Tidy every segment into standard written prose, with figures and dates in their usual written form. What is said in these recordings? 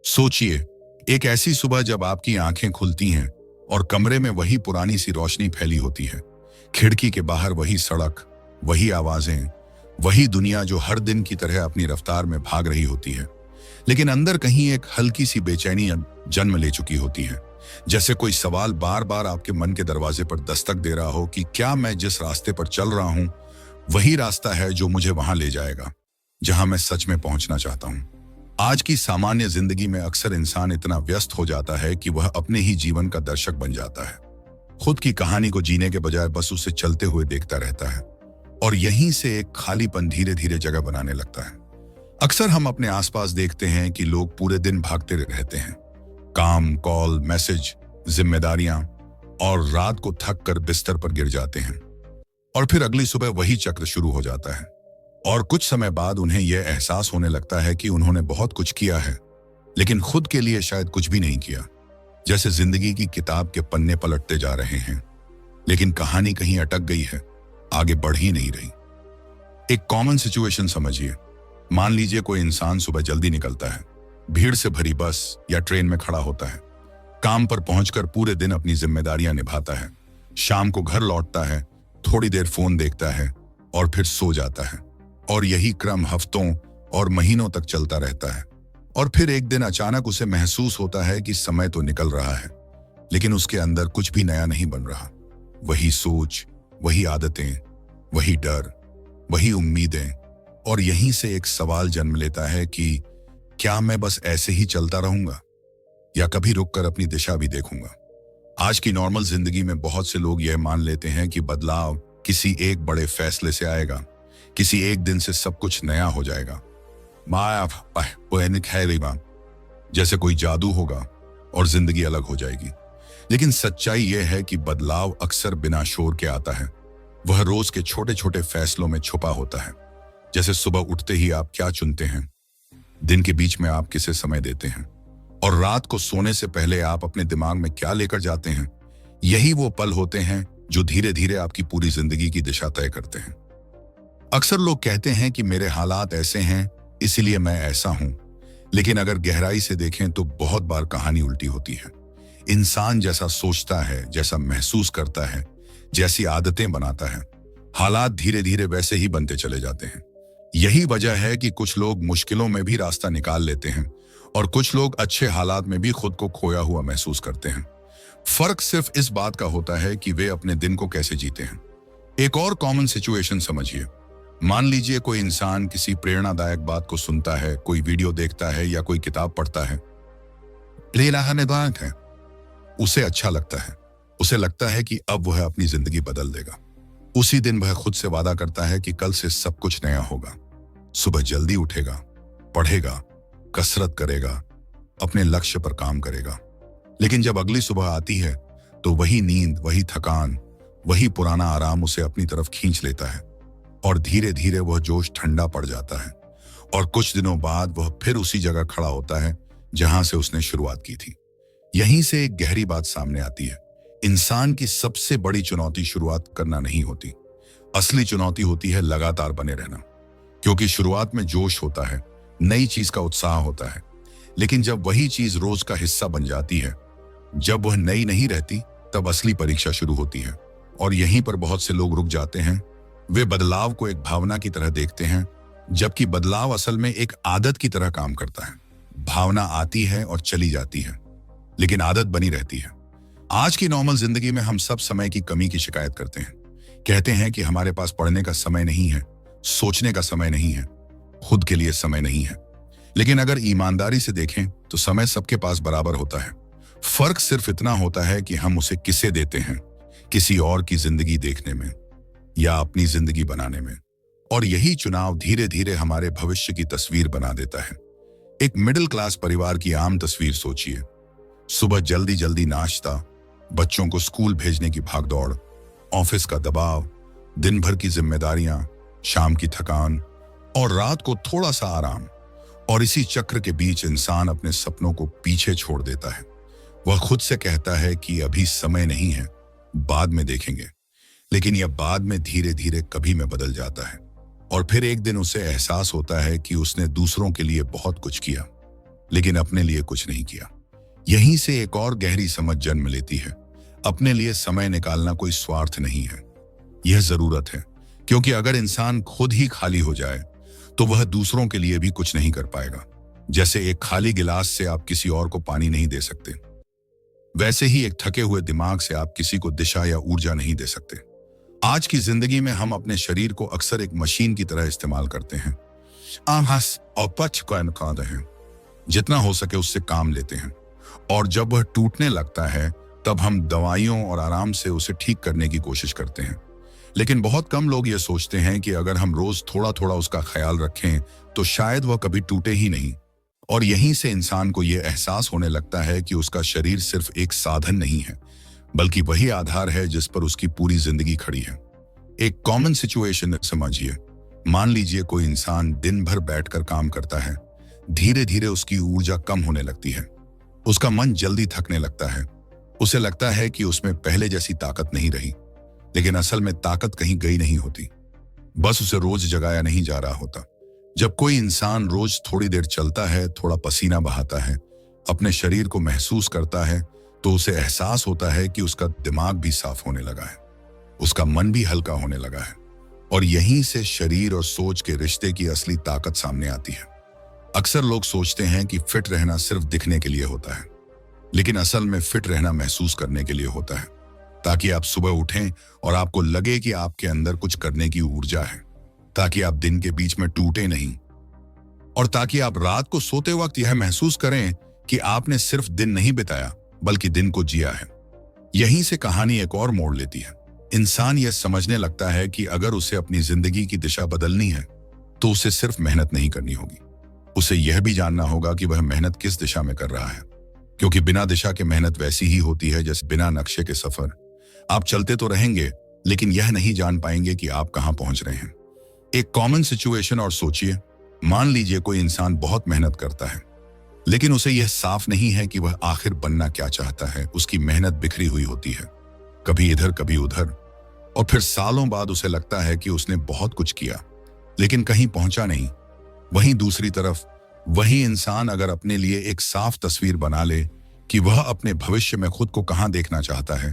सोचिए, एक ऐसी सुबह जब आपकी आंखें खुलती हैं और कमरे में वही पुरानी सी रोशनी फैली होती है। खिड़की के बाहर वही सड़क, वही आवाजें, वही दुनिया जो हर दिन की तरह अपनी रफ्तार में भाग रही होती है। लेकिन अंदर कहीं एक हल्की सी बेचैनी जन्म ले चुकी होती है। जैसे कोई सवाल बार बार आपके मन के दरवाजे पर दस्तक दे रहा हो कि क्या मैं जिस रास्ते पर चल रहा हूं वही रास्ता है जो मुझे वहां ले जाएगा जहां मैं सच में पहुंचना चाहता हूं। आज की सामान्य जिंदगी में अक्सर इंसान इतना व्यस्त हो जाता है कि वह अपने ही जीवन का दर्शक बन जाता है। खुद की कहानी को जीने के बजाय बस उसे चलते हुए देखता रहता है और यहीं से एक खालीपन धीरे धीरे जगह बनाने लगता है। अक्सर हम अपने आसपास देखते हैं कि लोग पूरे दिन भागते रहते हैं, काम, कॉल, मैसेज, जिम्मेदारियां, और रात को थक कर बिस्तर पर गिर जाते हैं। और फिर अगली सुबह वही चक्र शुरू हो जाता है और कुछ समय बाद उन्हें यह एहसास होने लगता है कि उन्होंने बहुत कुछ किया है, लेकिन खुद के लिए शायद कुछ भी नहीं किया। जैसे जिंदगी की किताब के पन्ने पलटते जा रहे हैं, लेकिन कहानी कहीं अटक गई है, आगे बढ़ ही नहीं रही। एक कॉमन सिचुएशन समझिए। मान लीजिए कोई इंसान सुबह जल्दी निकलता है, भीड़ से भरी बस या ट्रेन में खड़ा होता है, काम पर पहुंचकर पूरे दिन अपनी जिम्मेदारियां निभाता है, शाम को घर लौटता है, थोड़ी देर फोन देखता है और फिर सो जाता है। और यही क्रम हफ्तों और महीनों तक चलता रहता है। और फिर एक दिन अचानक उसे महसूस होता है कि समय तो निकल रहा है, लेकिन उसके अंदर कुछ भी नया नहीं बन रहा। वही सोच, वही आदतें, वही डर, वही उम्मीदें। और यहीं से एक सवाल जन्म लेता है कि क्या मैं बस ऐसे ही चलता रहूंगा या कभी रुककर अपनी दिशा भी देखूंगा। आज की नॉर्मल जिंदगी में बहुत से लोग यह मान लेते हैं कि बदलाव किसी एक बड़े फैसले से आएगा, किसी एक दिन से सब कुछ नया हो जाएगा, जैसे कोई जादू होगा और जिंदगी अलग हो जाएगी। लेकिन सच्चाई यह है कि बदलाव अक्सर बिना शोर के आता है। वह रोज के छोटे छोटे फैसलों में छुपा होता है। जैसे सुबह उठते ही आप क्या चुनते हैं, दिन के बीच में आप किसे समय देते हैं, और रात को सोने से पहले आप अपने दिमाग में क्या लेकर जाते हैं। यही वो पल होते हैं जो धीरे धीरे आपकी पूरी जिंदगी की दिशा तय करते हैं। अक्सर लोग कहते हैं कि मेरे हालात ऐसे हैं इसीलिए मैं ऐसा हूं, लेकिन अगर गहराई से देखें तो बहुत बार कहानी उल्टी होती है। इंसान जैसा सोचता है, जैसा महसूस करता है, जैसी आदतें बनाता है, हालात धीरे धीरे वैसे ही बनते चले जाते हैं। यही वजह है कि कुछ लोग मुश्किलों में भी रास्ता निकाल लेते हैं और कुछ लोग अच्छे हालात में भी खुद को खोया हुआ महसूस करते हैं। फर्क सिर्फ इस बात का होता है कि वे अपने दिन को कैसे जीते हैं। एक और कॉमन सिचुएशन समझिए। मान लीजिए कोई इंसान किसी प्रेरणादायक बात को सुनता है, कोई वीडियो देखता है या कोई किताब पढ़ता है। है उसे अच्छा लगता है, उसे लगता है कि अब वह अपनी जिंदगी बदल देगा। उसी दिन वह खुद से वादा करता है कि कल से सब कुछ नया होगा। सुबह जल्दी उठेगा, पढ़ेगा, कसरत करेगा, अपने लक्ष्य पर काम करेगा। लेकिन जब अगली सुबह आती है तो वही नींद, वही थकान, वही पुराना आराम उसे अपनी तरफ खींच लेता है और धीरे धीरे वह जोश ठंडा पड़ जाता है और कुछ दिनों बाद वह फिर उसी जगह खड़ा होता है जहां से उसने शुरुआत की थी। यहीं से एक गहरी बात सामने आती है। इंसान की सबसे बड़ी चुनौती शुरुआत करना नहीं होती, असली चुनौती होती है लगातार बने रहना। क्योंकि शुरुआत में जोश होता है, नई चीज का उत्साह होता है, लेकिन जब वही चीज रोज का हिस्सा बन जाती है, जब वह नई नहीं रहती, तब असली परीक्षा शुरू होती है। और यहीं पर बहुत से लोग रुक जाते हैं। वे बदलाव को एक भावना की तरह देखते हैं, जबकि बदलाव असल में एक आदत की तरह काम करता है। भावना आती है और चली जाती है, लेकिन आदत बनी रहती है। आज की नॉर्मल जिंदगी में हम सब समय की कमी की शिकायत करते हैं। कहते हैं कि हमारे पास पढ़ने का समय नहीं है, सोचने का समय नहीं है, खुद के लिए समय नहीं है। लेकिन अगर ईमानदारी से देखें तो समय सबके पास बराबर होता है। फर्क सिर्फ इतना होता है कि हम उसे किसे देते हैं, किसी और की जिंदगी देखने में या अपनी जिंदगी बनाने में। और यही चुनाव धीरे धीरे हमारे भविष्य की तस्वीर बना देता है। एक मिडिल क्लास परिवार की आम तस्वीर सोचिए। सुबह जल्दी जल्दी नाश्ता, बच्चों को स्कूल भेजने की भागदौड़, ऑफिस का दबाव, दिन भर की जिम्मेदारियां, शाम की थकान और रात को थोड़ा सा आराम। और इसी चक्र के बीच इंसान अपने सपनों को पीछे छोड़ देता है। वह खुद से कहता है कि अभी समय नहीं है, बाद में देखेंगे। लेकिन यह बाद में धीरे धीरे कभी में बदल जाता है और फिर एक दिन उसे एहसास होता है कि उसने दूसरों के लिए बहुत कुछ किया, लेकिन अपने लिए कुछ नहीं किया। यहीं से एक और गहरी समझ जन्म लेती है। अपने लिए समय निकालना कोई स्वार्थ नहीं है, यह जरूरत है। क्योंकि अगर इंसान खुद ही खाली हो जाए तो वह दूसरों के लिए भी कुछ नहीं कर पाएगा। जैसे एक खाली गिलास से आप किसी और को पानी नहीं दे सकते, वैसे ही एक थके हुए दिमाग से आप किसी को दिशा या ऊर्जा नहीं दे सकते। आज की जिंदगी में हम अपने शरीर को अक्सर एक मशीन की तरह इस्तेमाल करते हैं। आहस और पच कर हैं, जितना हो सके उससे काम लेते हैं, और जब वह टूटने लगता है तब हम दवाइयों और आराम से उसे ठीक करने की कोशिश करते हैं। लेकिन बहुत कम लोग ये सोचते हैं कि अगर हम रोज थोड़ा थोड़ा उसका ख्याल रखें तो शायद वह कभी टूटे ही नहीं। और यहीं से इंसान को यह एहसास होने लगता है कि उसका शरीर सिर्फ एक साधन नहीं है, बल्कि वही आधार है जिस पर उसकी पूरी जिंदगी खड़ी है। एक कॉमन सिचुएशन समझिए। मान लीजिए कोई इंसान दिन भर बैठकर काम करता है। धीरे धीरे उसकी ऊर्जा कम होने लगती है, उसका मन जल्दी थकने लगता है, उसे लगता है कि उसमें पहले जैसी ताकत नहीं रही। लेकिन असल में ताकत कहीं गई नहीं होती, बस उसे रोज जगाया नहीं जा रहा होता। जब कोई इंसान रोज थोड़ी देर चलता है, थोड़ा पसीना बहाता है, अपने शरीर को महसूस करता है, तो उसे एहसास होता है कि उसका दिमाग भी साफ होने लगा है, उसका मन भी हल्का होने लगा है। और यहीं से शरीर और सोच के रिश्ते की असली ताकत सामने आती है। अक्सर लोग सोचते हैं कि फिट रहना सिर्फ दिखने के लिए होता है, लेकिन असल में फिट रहना महसूस करने के लिए होता है, ताकि आप सुबह उठें और आपको लगे कि आपके अंदर कुछ करने की ऊर्जा है, ताकि आप दिन के बीच में टूटे नहीं, और ताकि आप रात को सोते वक्त यह महसूस करें कि आपने सिर्फ दिन नहीं बिताया बल्कि दिन को जिया है। यहीं से कहानी एक और मोड़ लेती है। इंसान यह समझने लगता है कि अगर उसे अपनी जिंदगी की दिशा बदलनी है तो उसे सिर्फ मेहनत नहीं करनी होगी, उसे यह भी जानना होगा कि वह मेहनत किस दिशा में कर रहा है। क्योंकि बिना दिशा के मेहनत वैसी ही होती है जैसे बिना नक्शे के सफर। आप चलते तो रहेंगे, लेकिन यह नहीं जान पाएंगे कि आप कहां पहुंच रहे हैं। एक कॉमन सिचुएशन और सोचिए। मान लीजिए कोई इंसान बहुत मेहनत करता है, लेकिन उसे यह साफ नहीं है कि वह आखिर बनना क्या चाहता है। उसकी मेहनत बिखरी हुई होती है, कभी इधर कभी उधर, और फिर सालों बाद उसे लगता है कि उसने बहुत कुछ किया लेकिन कहीं पहुंचा नहीं। वहीं दूसरी तरफ वही इंसान अगर अपने लिए एक साफ तस्वीर बना ले कि वह अपने भविष्य में खुद को कहां देखना चाहता है,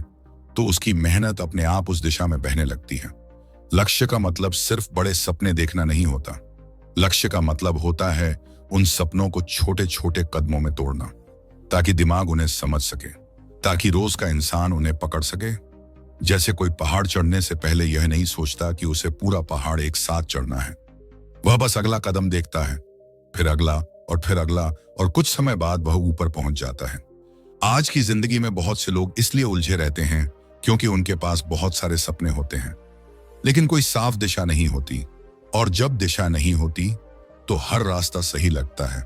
तो उसकी मेहनत अपने आप उस दिशा में बहने लगती है। लक्ष्य का मतलब सिर्फ बड़े सपने देखना नहीं होता। लक्ष्य का मतलब होता है उन सपनों को छोटे छोटे कदमों में तोड़ना, ताकि दिमाग उन्हें समझ सके, ताकि रोज का इंसान उन्हें पकड़ सके। जैसे कोई पहाड़ चढ़ने से पहले यह नहीं सोचता कि उसे पूरा पहाड़ एक साथ चढ़ना है, वह बस अगला कदम देखता है, फिर अगला और फिर अगला, और कुछ समय बाद वह ऊपर पहुंच जाता है। आज की जिंदगी में बहुत से लोग इसलिए उलझे रहते हैं क्योंकि उनके पास बहुत सारे सपने होते हैं, लेकिन कोई साफ दिशा नहीं होती। और जब दिशा नहीं होती तो हर रास्ता सही लगता है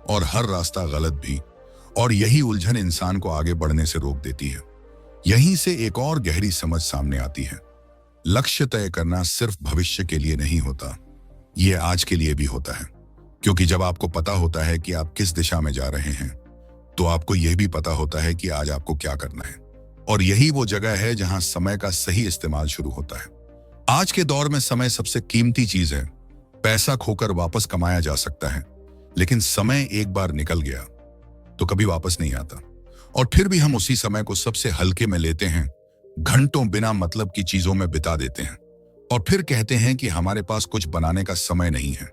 और हर रास्ता गलत भी, और यही उलझन इंसान को आगे बढ़ने से रोक देती है। यहीं से एक और गहरी समझ सामने आती है। लक्ष्य तय करना सिर्फ भविष्य के लिए नहीं होता, यह आज के लिए भी होता है। क्योंकि जब आपको पता होता है कि आप किस दिशा में जा रहे हैं, तो आपको यह भी पता होता है कि आज आपको क्या करना है। और यही वो जगह है जहां समय का सही इस्तेमाल शुरू होता है। आज के दौर में समय सबसे कीमती चीज है। पैसा खोकर वापस कमाया जा सकता है, लेकिन समय एक बार निकल गया तो कभी वापस नहीं आता। और फिर भी हम उसी समय को सबसे हल्के में लेते हैं, घंटों बिना मतलब की चीजों में बिता देते हैं, और फिर कहते हैं कि हमारे पास कुछ बनाने का समय नहीं है।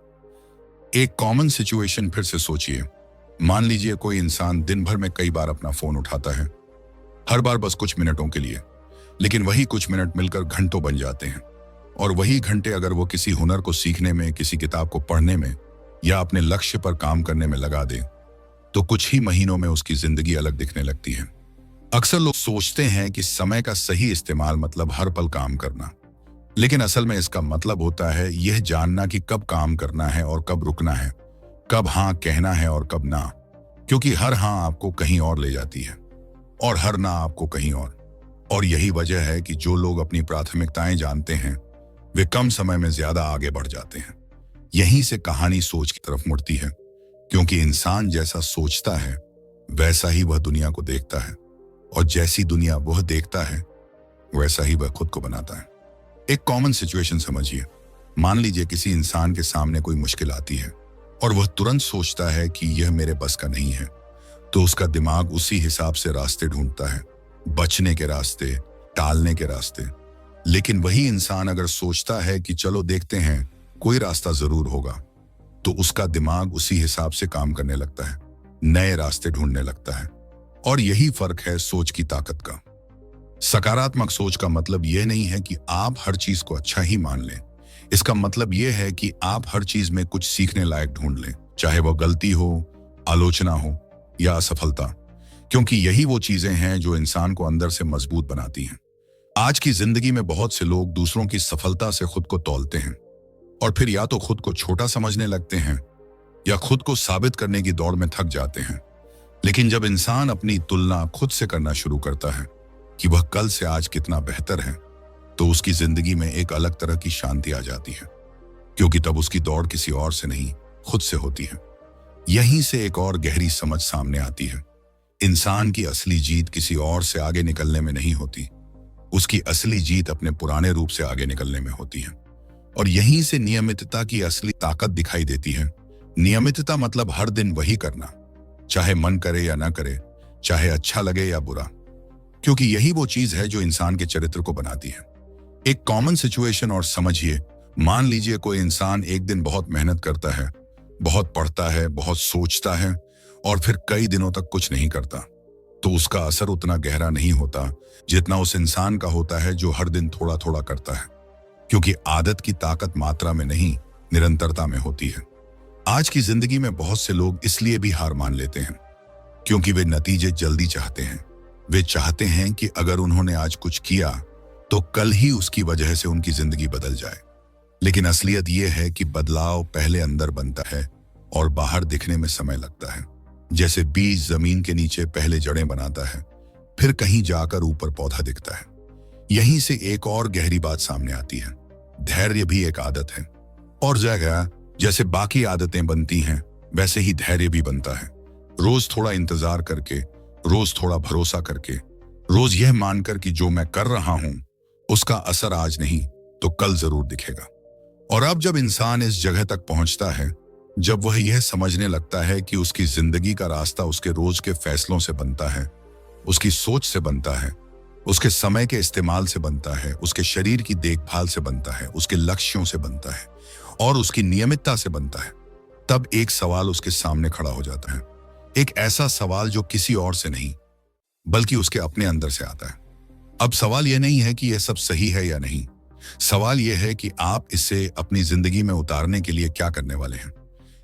एक कॉमन सिचुएशन फिर से सोचिए। मान लीजिए कोई इंसान दिन भर में कई बार अपना फोन उठाता है, हर बार बस कुछ मिनटों के लिए, लेकिन वही कुछ मिनट मिलकर घंटों बन जाते हैं। और वही घंटे अगर वो किसी हुनर को सीखने में, किसी किताब को पढ़ने में या अपने लक्ष्य पर काम करने में लगा दे, तो कुछ ही महीनों में उसकी जिंदगी अलग दिखने लगती है। अक्सर लोग सोचते हैं कि समय का सही इस्तेमाल मतलब हर पल काम करना, लेकिन असल में इसका मतलब होता है यह जानना कि कब काम करना है और कब रुकना है, कब हाँ कहना है और कब ना। क्योंकि हर हाँ आपको कहीं और ले जाती है और हर ना आपको कहीं और यही वजह है कि जो लोग अपनी प्राथमिकताएं जानते हैं वे कम समय में ज्यादा आगे बढ़ जाते हैं। यहीं से कहानी सोच की तरफ मुड़ती है, क्योंकि इंसान जैसा सोचता है वैसा ही वह दुनिया को देखता है, और जैसी दुनिया वह देखता है वैसा ही वह खुद को बनाता है। एक कॉमन सिचुएशन समझिए। मान लीजिए किसी इंसान के सामने कोई मुश्किल आती है और वह तुरंत सोचता है कि यह मेरे बस का नहीं है, तो उसका दिमाग उसी हिसाब से रास्ते ढूंढता है, बचने के रास्ते, टालने के रास्ते। लेकिन वही इंसान अगर सोचता है कि चलो देखते हैं, कोई रास्ता जरूर होगा, तो उसका दिमाग उसी हिसाब से काम करने लगता है, नए रास्ते ढूंढने लगता है। और यही फर्क है सोच की ताकत का। सकारात्मक सोच का मतलब यह नहीं है कि आप हर चीज को अच्छा ही मान लें। इसका मतलब यह है कि आप हर चीज में कुछ सीखने लायक ढूंढ लें, चाहे वह गलती हो, आलोचना हो या असफलता, क्योंकि यही वो चीजें हैं जो इंसान को अंदर से मजबूत बनाती हैं। आज की जिंदगी में बहुत से लोग दूसरों की सफलता से खुद को तौलते हैं और फिर या तो खुद को छोटा समझने लगते हैं या खुद को साबित करने की दौड़ में थक जाते हैं। लेकिन जब इंसान अपनी तुलना खुद से करना शुरू करता है कि वह कल से आज कितना बेहतर है, तो उसकी जिंदगी में एक अलग तरह की शांति आ जाती है, क्योंकि तब उसकी दौड़ किसी और से नहीं, खुद से होती है। यहीं से एक और गहरी समझ सामने आती है। इंसान की असली जीत किसी और से आगे निकलने में नहीं होती, उसकी असली जीत अपने पुराने रूप से आगे निकलने में होती है। और यहीं से नियमितता की असली ताकत दिखाई देती है। नियमितता मतलब हर दिन वही करना, चाहे मन करे या ना करे, चाहे अच्छा लगे या बुरा, क्योंकि यही वो चीज है जो इंसान के चरित्र को बनाती है। एक कॉमन सिचुएशन और समझिए, मान लीजिए कोई इंसान एक दिन बहुत मेहनत करता है, बहुत पढ़ता है, बहुत सोचता है और फिर कई दिनों तक कुछ नहीं करता, तो उसका असर उतना गहरा नहीं होता जितना उस इंसान का होता है जो हर दिन थोड़ा थोड़ा करता है, क्योंकि आदत की ताकत मात्रा में नहीं, निरंतरता में होती है। आज की जिंदगी में बहुत से लोग इसलिए भी हार मान लेते हैं क्योंकि वे नतीजे जल्दी चाहते हैं। वे चाहते हैं कि अगर उन्होंने आज कुछ किया तो कल ही उसकी वजह से उनकी जिंदगी बदल जाए। लेकिन असलियत यह है कि बदलाव पहले अंदर बनता है और बाहर दिखने में समय लगता है। जैसे बीज जमीन के नीचे पहले जड़ें बनाता है, फिर कहीं जाकर ऊपर पौधा दिखता है। यहीं से एक और गहरी बात सामने आती है। धैर्य भी एक आदत है, और जगह जैसे बाकी आदतें बनती हैं, वैसे ही धैर्य भी बनता है। रोज थोड़ा इंतजार करके, रोज थोड़ा भरोसा करके, रोज यह मानकर कि जो मैं कर रहा हूं उसका असर आज नहीं तो कल जरूर दिखेगा। और अब जब इंसान इस जगह तक पहुंचता है, जब वह यह समझने लगता है कि उसकी जिंदगी का रास्ता उसके रोज के फैसलों से बनता है, उसकी सोच से बनता है, उसके समय के इस्तेमाल से बनता है, उसके शरीर की देखभाल से बनता है, उसके लक्ष्यों से बनता है और उसकी नियमितता से बनता है, तब एक सवाल उसके सामने खड़ा हो जाता है। एक ऐसा सवाल जो किसी और से नहीं बल्कि उसके अपने अंदर से आता है। अब सवाल यह नहीं है कि यह सब सही है या नहीं, सवाल यह है कि आप इसे अपनी जिंदगी में उतारने के लिए क्या करने वाले हैं।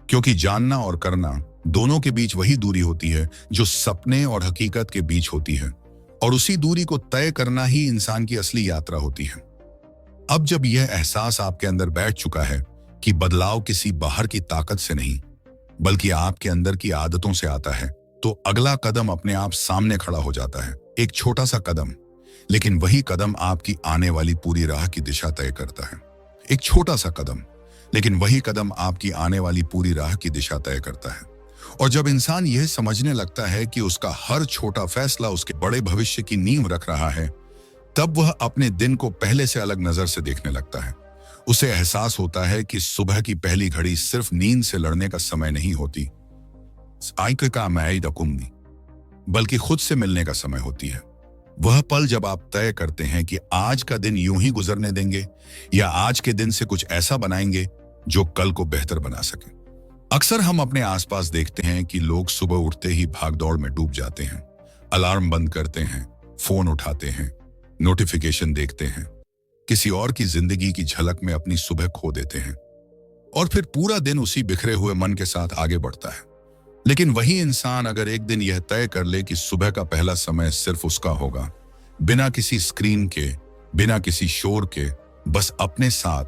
क्योंकि जानना और करना दोनों के बीच वही दूरी होती है जो सपने और हकीकत के बीच होती है, और उसी दूरी को तय करना ही इंसान की असली यात्रा होती है। अब जब यह एहसास आपके अंदर बैठ चुका है कि बदलाव किसी बाहर की ताकत से नहीं बल्कि आपके अंदर की आदतों से आता है, तो अगला कदम अपने आप सामने खड़ा हो जाता है। एक छोटा सा कदम, लेकिन वही कदम आपकी आने वाली पूरी राह की दिशा तय करता है। एक छोटा सा कदम, लेकिन वही कदम आपकी आने वाली पूरी राह की दिशा तय करता है। और जब इंसान यह समझने लगता है कि उसका हर छोटा फैसला उसके बड़े भविष्य की नींव रख रहा है, तब वह अपने दिन को पहले से अलग नजर से देखने लगता है। उसे एहसास होता है कि सुबह की पहली घड़ी सिर्फ नींद से लड़ने का समय नहीं होती, बल्कि खुद से मिलने का समय होती है। वह पल जब आप तय करते हैं कि आज का दिन यूं ही गुजरने देंगे या आज के दिन से कुछ ऐसा बनाएंगे जो कल को बेहतर बना सके। अक्सर हम अपने आसपास देखते हैं कि लोग सुबह उठते ही भागदौड़ में डूब जाते हैं, अलार्म बंद करते हैं, फोन उठाते हैं, नोटिफिकेशन देखते हैं, किसी और की जिंदगी की झलक में अपनी सुबह खो देते हैं और फिर पूरा दिन उसी बिखरे हुए मन के साथ आगे बढ़ता है। लेकिन वही इंसान अगर एक दिन यह तय कर ले कि सुबह का पहला समय सिर्फ उसका होगा, बिना किसी स्क्रीन के, बिना किसी शोर के, बस अपने साथ,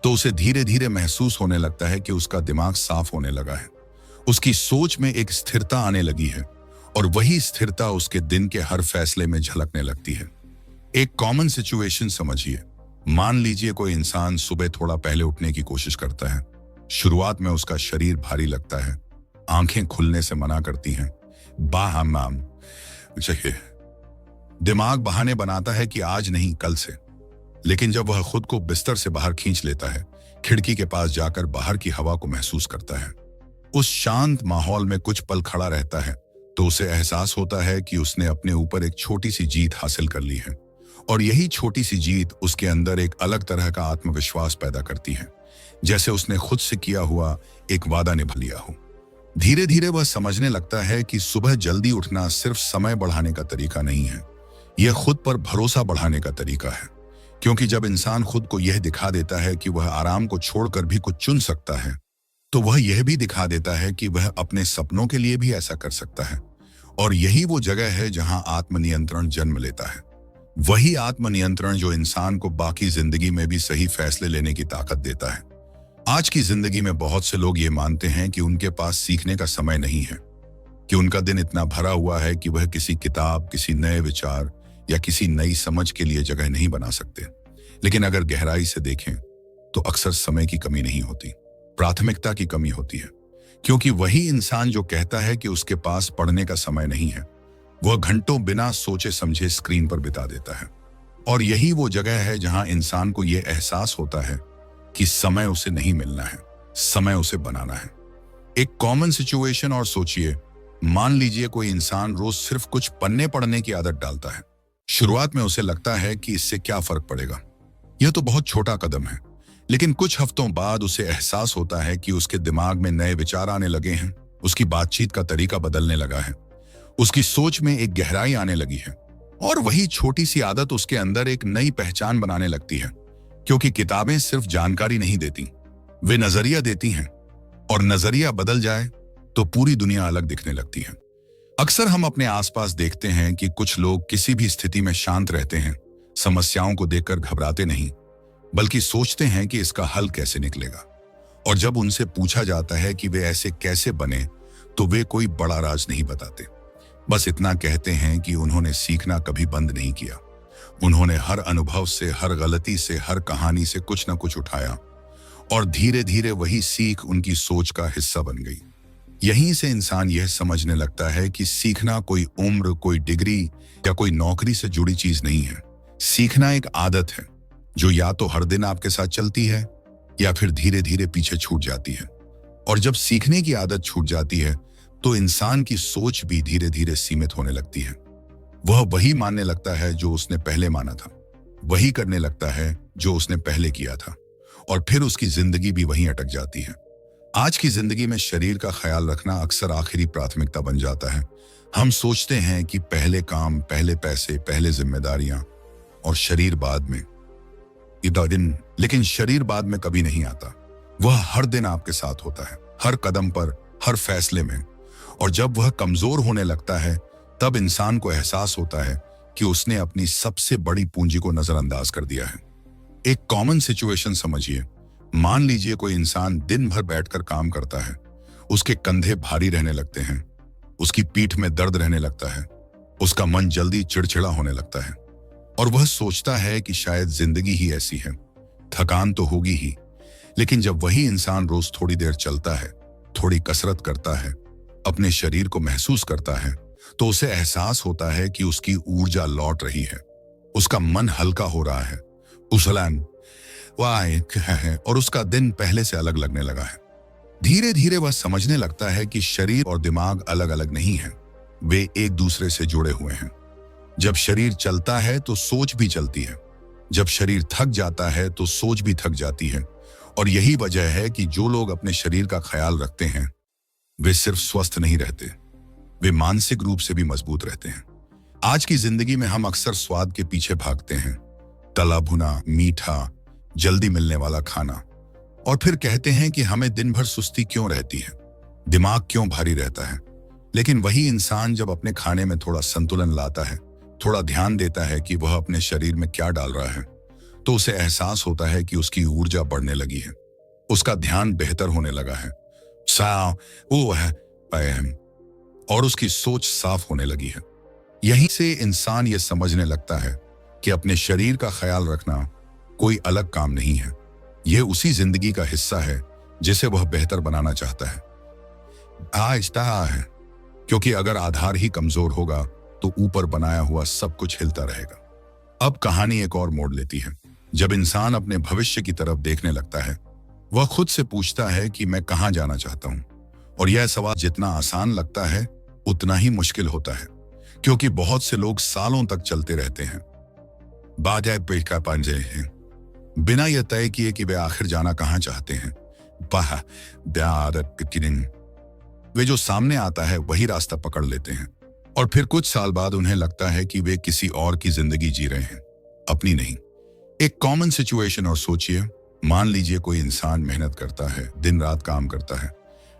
तो उसे धीरे धीरे महसूस होने लगता है कि उसका दिमाग साफ होने लगा है, उसकी सोच में एक स्थिरता आने लगी है और वही स्थिरता उसके दिन के हर फैसले में झलकने लगती है। एक कॉमन सिचुएशन समझिए। मान लीजिए कोई इंसान सुबह थोड़ा पहले उठने की कोशिश करता है। शुरुआत में उसका शरीर भारी लगता है, आंखें खुलने से मना करती हैं, बाहमाम चाहिए, दिमाग बहाने बनाता है कि आज नहीं कल से। लेकिन जब वह खुद को बिस्तर से बाहर खींच लेता है, खिड़की के पास जाकर बाहर की हवा को महसूस करता है, उस शांत माहौल में कुछ पल खड़ा रहता है तो उसे एहसास होता है कि उसने अपने ऊपर एक छोटी सी जीत हासिल कर ली है। और यही छोटी सी जीत उसके अंदर एक अलग तरह का आत्मविश्वास पैदा करती है, जैसे उसने खुद से किया हुआ एक वादा निभा लिया हो। धीरे धीरे वह समझने लगता है कि सुबह जल्दी उठना सिर्फ समय बढ़ाने का तरीका नहीं है, यह खुद पर भरोसा बढ़ाने का तरीका है। क्योंकि जब इंसान खुद को यह दिखा देता है कि वह आराम को छोड़कर भी कुछ चुन सकता है, तो वह यह भी दिखा देता है कि वह अपने सपनों के लिए भी ऐसा कर सकता है। और यही वो जगह है जहां आत्मनियंत्रण जन्म लेता है। वही आत्मनियंत्रण जो इंसान को बाकी जिंदगी में भी सही फैसले लेने की ताकत देता है। आज की जिंदगी में बहुत से लोग ये मानते हैं कि उनके पास सीखने का समय नहीं है, कि उनका दिन इतना भरा हुआ है कि वह किसी किताब, किसी नए विचार या किसी नई समझ के लिए जगह नहीं बना सकते। लेकिन अगर गहराई से देखें तो अक्सर समय की कमी नहीं होती, प्राथमिकता की कमी होती है। क्योंकि वही इंसान जो कहता है कि उसके पास पढ़ने का समय नहीं है, वह घंटों बिना सोचे समझे स्क्रीन पर बिता देता है। और यही वो जगह है जहां इंसान को यह एहसास होता है कि समय उसे नहीं मिलना है, समय उसे बनाना है। एक कॉमन सिचुएशन और सोचिए, मान लीजिए कोई इंसान रोज सिर्फ कुछ पन्ने पढ़ने की आदत डालता है। शुरुआत में उसे लगता है कि इससे क्या फर्क पड़ेगा, यह तो बहुत छोटा कदम है। लेकिन कुछ हफ्तों बाद उसे एहसास होता है कि उसके दिमाग में नए विचार आने लगे हैं, उसकी बातचीत का तरीका बदलने लगा है, उसकी सोच में एक गहराई आने लगी है। और वही छोटी सी आदत उसके अंदर एक नई पहचान बनाने लगती है। क्योंकि किताबें सिर्फ जानकारी नहीं देती, वे नजरिया देती हैं। और नजरिया बदल जाए तो पूरी दुनिया अलग दिखने लगती है। अक्सर हम अपने आसपास देखते हैं कि कुछ लोग किसी भी स्थिति में शांत रहते हैं, समस्याओं को देखकर घबराते नहीं, बल्कि सोचते हैं कि इसका हल कैसे निकलेगा। और जब उनसे पूछा जाता है कि वे ऐसे कैसे बने, तो वे कोई बड़ा राज नहीं बताते। बस इतना कहते हैं कि उन्होंने सीखना कभी बंद नहीं किया। उन्होंने हर अनुभव से, हर गलती से, हर कहानी से कुछ न कुछ उठाया और धीरे धीरे वही सीख उनकी सोच का हिस्सा बन गई। यहीं से इंसान यह समझने लगता है कि सीखना कोई उम्र, कोई डिग्री या कोई नौकरी से जुड़ी चीज नहीं है। सीखना एक आदत है जो या तो हर दिन आपके साथ चलती है या फिर धीरे धीरे पीछे छूट जाती है। और जब सीखने की आदत छूट जाती है तो इंसान की सोच भी धीरे धीरे सीमित होने लगती है। वह वही मानने लगता है जो उसने पहले माना था, वही करने लगता है जो उसने पहले किया था, और फिर उसकी जिंदगी भी वहीं अटक जाती है। आज की जिंदगी में शरीर का ख्याल रखना अक्सर आखिरी प्राथमिकता बन जाता है। हम सोचते हैं कि पहले काम, पहले पैसे, पहले जिम्मेदारियां और शरीर बाद में। लेकिन शरीर बाद में कभी नहीं आता। वह हर दिन आपके साथ होता है, हर कदम पर, हर फैसले में। और जब वह कमजोर होने लगता है तब इंसान को एहसास होता है कि उसने अपनी सबसे बड़ी पूंजी को नजरअंदाज कर दिया है। एक कॉमन सिचुएशन समझिए। मान लीजिए कोई इंसान दिन भर बैठकर काम करता है, उसके कंधे भारी रहने लगते हैं, उसकी पीठ में दर्द रहने लगता है, उसका मन जल्दी चिड़चिड़ा होने लगता है और वह सोचता है कि शायद जिंदगी ही ऐसी है, थकान तो होगी ही। लेकिन जब वही इंसान रोज थोड़ी देर चलता है, थोड़ी कसरत करता है, अपने शरीर को महसूस करता है, तो उसे एहसास होता है कि उसकी ऊर्जा लौट रही है, उसका मन हल्का हो रहा है, और उसका दिन पहले से अलग लगने लगा है। धीरे धीरे वह समझने लगता है कि शरीर और दिमाग अलग अलग नहीं है, वे एक दूसरे से जुड़े हुए हैं। जब शरीर चलता है तो सोच भी चलती है, जब शरीर थक जाता है तो सोच भी थक जाती है। और यही वजह है कि जो लोग अपने शरीर का ख्याल रखते हैं वे सिर्फ स्वस्थ नहीं रहते, वे मानसिक रूप से भी मजबूत रहते हैं। आज की जिंदगी में हम अक्सर स्वाद के पीछे भागते हैं, तला भुना, मीठा, जल्दी मिलने वाला खाना, और फिर कहते हैं कि हमें दिन भर सुस्ती क्यों रहती है, दिमाग क्यों भारी रहता है। लेकिन वही इंसान जब अपने खाने में थोड़ा संतुलन लाता है, थोड़ा ध्यान देता है कि वह अपने शरीर में क्या डाल रहा है, तो उसे एहसास होता है कि उसकी ऊर्जा बढ़ने लगी है, उसका ध्यान बेहतर होने लगा है, और उसकी सोच साफ होने लगी है। यहीं से इंसान यह समझने लगता है कि अपने शरीर का ख्याल रखना कोई अलग काम नहीं है, यह उसी जिंदगी का हिस्सा है जिसे वह बेहतर बनाना चाहता है। आहिस्ता है, क्योंकि अगर आधार ही कमजोर होगा तो ऊपर बनाया हुआ सब कुछ हिलता रहेगा। अब कहानी एक और मोड़ लेती है। जब इंसान अपने भविष्य की तरफ देखने लगता है, वह खुद से पूछता है कि मैं कहां जाना चाहता हूं। और यह सवाल जितना आसान लगता है उतना ही मुश्किल होता है, क्योंकि बहुत से लोग सालों तक चलते रहते हैं, बाजाए पेट का पंजे हैं, बिना यह तय किए कि वे आखिर जाना कहां चाहते हैं। वे जो सामने आता है वही रास्ता पकड़ लेते हैं, और फिर कुछ साल बाद उन्हें लगता है कि वे किसी और की जिंदगी जी रहे हैं, अपनी नहीं। एक कॉमन सिचुएशन और सोचिए, मान लीजिए कोई इंसान मेहनत करता है, दिन रात काम करता है,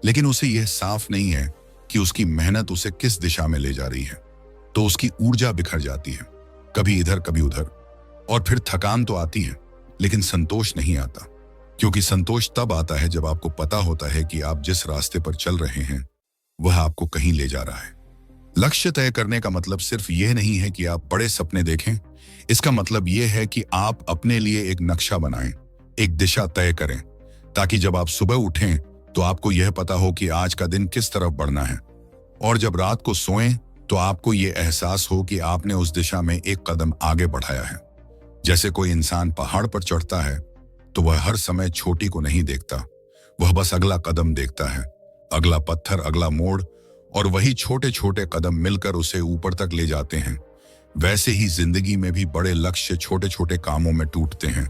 लेकिन उसे यह साफ नहीं है कि उसकी मेहनत उसे किस दिशा में ले जा रही है। तो उसकी ऊर्जा बिखर जाती है, कभी इधर कभी उधर, और फिर थकान तो आती है, लेकिन संतोष नहीं आता, क्योंकि संतोष तब आता है जब आपको पता होता है कि आप जिस रास्ते पर चल रहे हैं वह आपको कहीं ले जा रहा है। लक्ष्य तय करने का मतलब सिर्फ यह नहीं है कि आप बड़े सपने देखें, इसका मतलब यह है कि आप अपने लिए एक नक्शा बनाएं, एक दिशा तय करें, ताकि जब आप सुबह उठें तो आपको यह पता हो कि आज का दिन किस तरफ बढ़ना है, और जब रात को सोएं तो आपको यह एहसास हो कि आपने उस दिशा में एक कदम आगे बढ़ाया है। जैसे कोई इंसान पहाड़ पर चढ़ता है तो वह हर समय चोटी को नहीं देखता, वह बस अगला कदम देखता है, अगला पत्थर, अगला मोड़, और वही छोटे छोटे कदम मिलकर उसे ऊपर तक ले जाते हैं। वैसे ही जिंदगी में भी बड़े लक्ष्य छोटे छोटे कामों में टूटते हैं,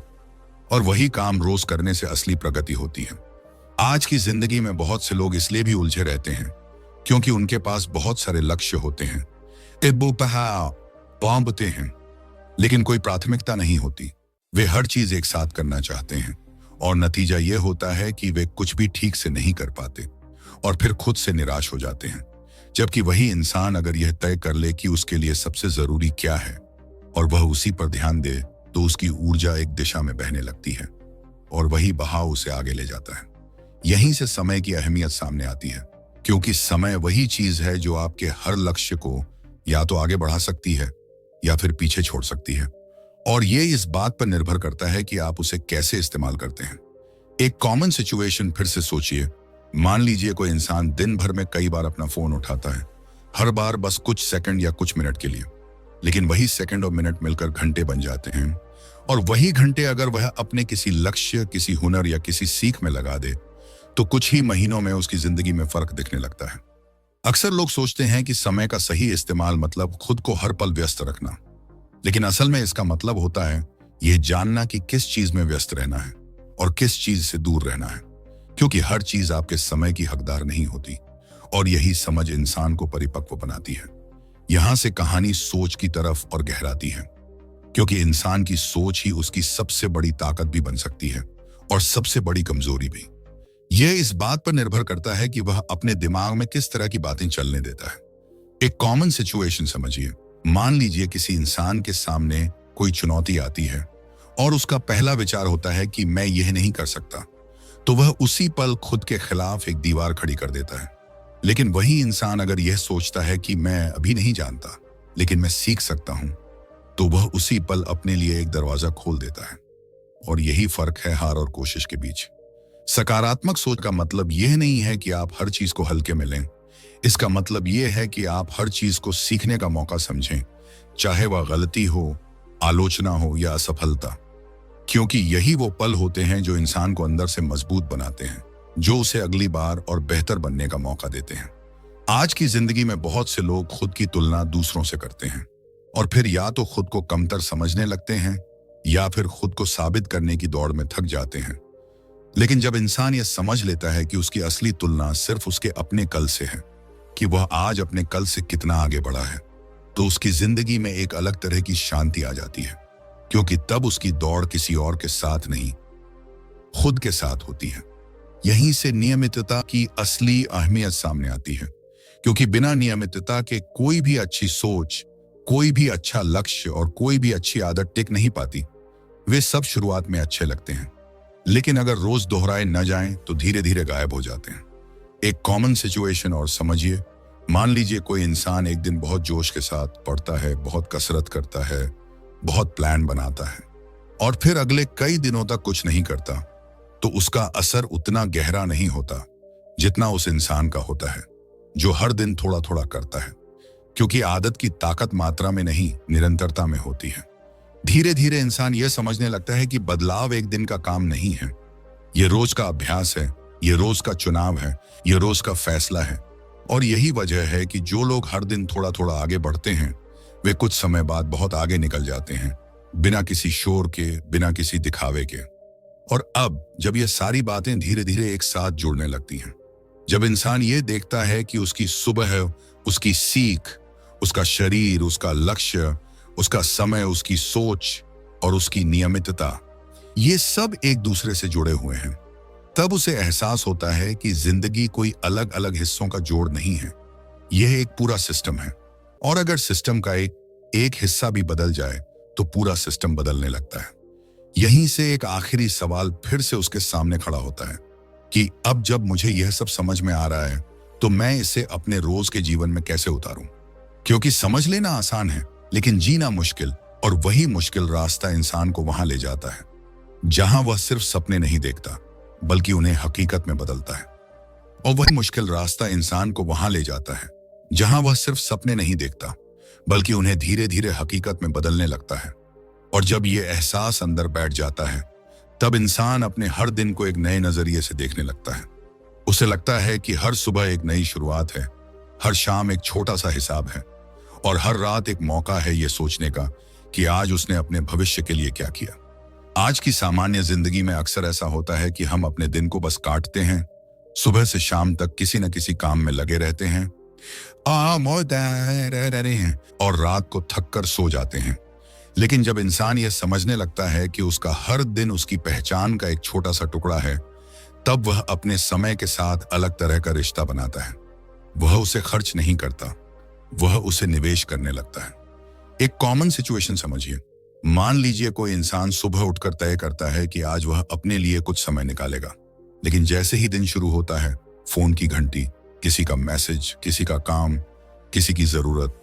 और वही काम रोज करने से असली प्रगति होती है। आज की जिंदगी में बहुत से लोग इसलिए भी उलझे रहते हैं क्योंकि उनके पास बहुत सारे लक्ष्य होते हैं, बोलते हैं, लेकिन कोई प्राथमिकता नहीं होती। वे हर चीज एक साथ करना चाहते हैं, और नतीजा यह होता है कि वे कुछ भी ठीक से नहीं कर पाते और फिर खुद से निराश हो जाते हैं। जबकि वही इंसान अगर यह तय कर ले कि उसके लिए सबसे जरूरी क्या है और वह उसी पर ध्यान दे, तो उसकी ऊर्जा एक दिशा में बहने लगती है और वही बहाव उसे आगे ले जाता है। यहीं से समय की अहमियत सामने आती है, क्योंकि समय वही चीज है जो आपके हर लक्ष्य को या तो आगे बढ़ा सकती है या फिर पीछे छोड़ सकती है, और ये इस बात पर निर्भर करता है कि आप उसे कैसे इस्तेमाल करते हैं। एक कॉमन सिचुएशन फिर से सोचिए, मान लीजिए कोई इंसान दिन भर में कई बार अपना फोन उठाता है, हर बार बस कुछ सेकंड या कुछ मिनट के लिए, लेकिन वही सेकंड और मिनट मिलकर घंटे बन जाते हैं, और वही घंटे अगर वह अपने किसी लक्ष्य, किसी हुनर या किसी सीख में लगा दे तो कुछ ही महीनों में उसकी जिंदगी में फर्क दिखने लगता है। अक्सर लोग सोचते हैं कि समय का सही इस्तेमाल मतलब खुद को हर पल व्यस्त रखना, लेकिन असल में इसका मतलब होता है यह जानना कि किस चीज में व्यस्त रहना है और किस चीज से दूर रहना है, क्योंकि हर चीज आपके समय की हकदार नहीं होती, और यही समझ इंसान को परिपक्व बनाती है। यहां से कहानी सोच की तरफ और गहराती है, क्योंकि इंसान की सोच ही उसकी सबसे बड़ी ताकत भी बन सकती है और सबसे बड़ी कमजोरी भी। यह इस बात पर निर्भर करता है कि वह अपने दिमाग में किस तरह की बातें चलने देता है। एक कॉमन सिचुएशन समझिए, मान लीजिए किसी इंसान के सामने कोई चुनौती आती है और उसका पहला विचार होता है कि मैं यह नहीं कर सकता, तो वह उसी पल खुद के खिलाफ एक दीवार खड़ी कर देता है। लेकिन वही इंसान अगर यह सोचता है कि मैं अभी नहीं जानता लेकिन मैं सीख सकता हूं, तो वह उसी पल अपने लिए एक दरवाजा खोल देता है। और यही फर्क है हार और कोशिश के बीच। सकारात्मक सोच का मतलब यह नहीं है कि आप हर चीज को हल्के में लें, इसका मतलब यह है कि आप हर चीज को सीखने का मौका समझें, चाहे वह गलती हो, आलोचना हो या असफलता, क्योंकि यही वो पल होते हैं जो इंसान को अंदर से मजबूत बनाते हैं, जो उसे अगली बार और बेहतर बनने का मौका देते हैं। आज की जिंदगी में बहुत से लोग खुद की तुलना दूसरों से करते हैं और फिर या तो खुद को कमतर समझने लगते हैं या फिर खुद को साबित करने की दौड़ में थक जाते हैं। लेकिन जब इंसान यह समझ लेता है कि उसकी असली तुलना सिर्फ उसके अपने कल से है, कि वह आज अपने कल से कितना आगे बढ़ा है, तो उसकी जिंदगी में एक अलग तरह की शांति आ जाती है, क्योंकि तब उसकी दौड़ किसी और के साथ नहीं, खुद के साथ होती है। यहीं से नियमितता की असली अहमियत सामने आती है, क्योंकि बिना नियमितता के कोई भी अच्छी सोच, कोई भी अच्छा लक्ष्य और कोई भी अच्छी आदत टिक नहीं पाती। वे सब शुरुआत में अच्छे लगते हैं, लेकिन अगर रोज दोहराए न जाएं तो धीरे धीरे गायब हो जाते हैं। एक कॉमन सिचुएशन और समझिए, मान लीजिए कोई इंसान एक दिन बहुत जोश के साथ पढ़ता है, बहुत कसरत करता है, बहुत प्लान बनाता है, और फिर अगले कई दिनों तक कुछ नहीं करता, तो उसका असर उतना गहरा नहीं होता जितना उस इंसान का होता है जो हर दिन थोड़ा थोड़ा करता है, क्योंकि आदत की ताकत मात्रा में नहीं, निरंतरता में होती है। धीरे धीरे इंसान यह समझने लगता है कि बदलाव एक दिन का काम नहीं है, यह रोज का अभ्यास है, ये रोज का चुनाव है, ये रोज का फैसला है। और यही वजह है कि जो लोग हर दिन थोड़ा थोड़ा आगे बढ़ते हैं, वे कुछ समय बाद बहुत आगे निकल जाते हैं, बिना किसी शोर के, बिना किसी दिखावे के। और अब जब ये सारी बातें धीरे धीरे एक साथ जुड़ने लगती हैं, जब इंसान ये देखता है कि उसकी सुबह, उसकी सीख, उसका शरीर, उसका लक्ष्य, उसका समय, उसकी सोच और उसकी नियमितता, ये सब एक दूसरे से जुड़े हुए हैं, तब उसे एहसास होता है कि जिंदगी कोई अलग अलग हिस्सों का जोड़ नहीं है, यह एक पूरा सिस्टम है। और अगर सिस्टम का एक हिस्सा भी बदल जाए तो पूरा सिस्टम बदलने लगता है। यहीं से एक आखिरी सवाल फिर से उसके सामने खड़ा होता है कि अब जब मुझे यह सब समझ में आ रहा है तो मैं इसे अपने रोज के जीवन में कैसे उतारूं? क्योंकि समझ लेना आसान है लेकिन जीना मुश्किल, और वही मुश्किल रास्ता इंसान को वहां ले जाता है जहां वह सिर्फ सपने नहीं देखता बल्कि उन्हें हकीकत में बदलता है। और वही मुश्किल रास्ता इंसान को वहां ले जाता है जहां वह सिर्फ सपने नहीं देखता बल्कि उन्हें धीरे धीरे हकीकत में बदलने लगता है। और जब यह एहसास अंदर बैठ जाता है तब इंसान अपने हर दिन को एक नए नजरिए से देखने लगता है। उसे लगता है कि हर सुबह एक नई शुरुआत है, हर शाम एक छोटा सा हिसाब है और हर रात एक मौका है यह सोचने का कि आज उसने अपने भविष्य के लिए क्या किया। आज की सामान्य जिंदगी में अक्सर ऐसा होता है कि हम अपने दिन को बस काटते हैं, सुबह से शाम तक किसी न किसी काम में लगे रहते हैं और रात को थक कर सो जाते हैं। लेकिन जब इंसान यह समझने लगता है कि उसका हर दिन उसकी पहचान का एक छोटा सा टुकड़ा है, तब वह अपने समय के साथ अलग तरह का रिश्ता बनाता है। वह उसे खर्च नहीं करता, वह उसे निवेश करने लगता है। एक कॉमन सिचुएशन समझिए। मान लीजिए कोई इंसान सुबह उठकर तय करता है कि आज वह अपने लिए कुछ समय निकालेगा, लेकिन जैसे ही दिन शुरू होता है, फोन की घंटी, किसी का मैसेज, किसी का काम, किसी की जरूरत,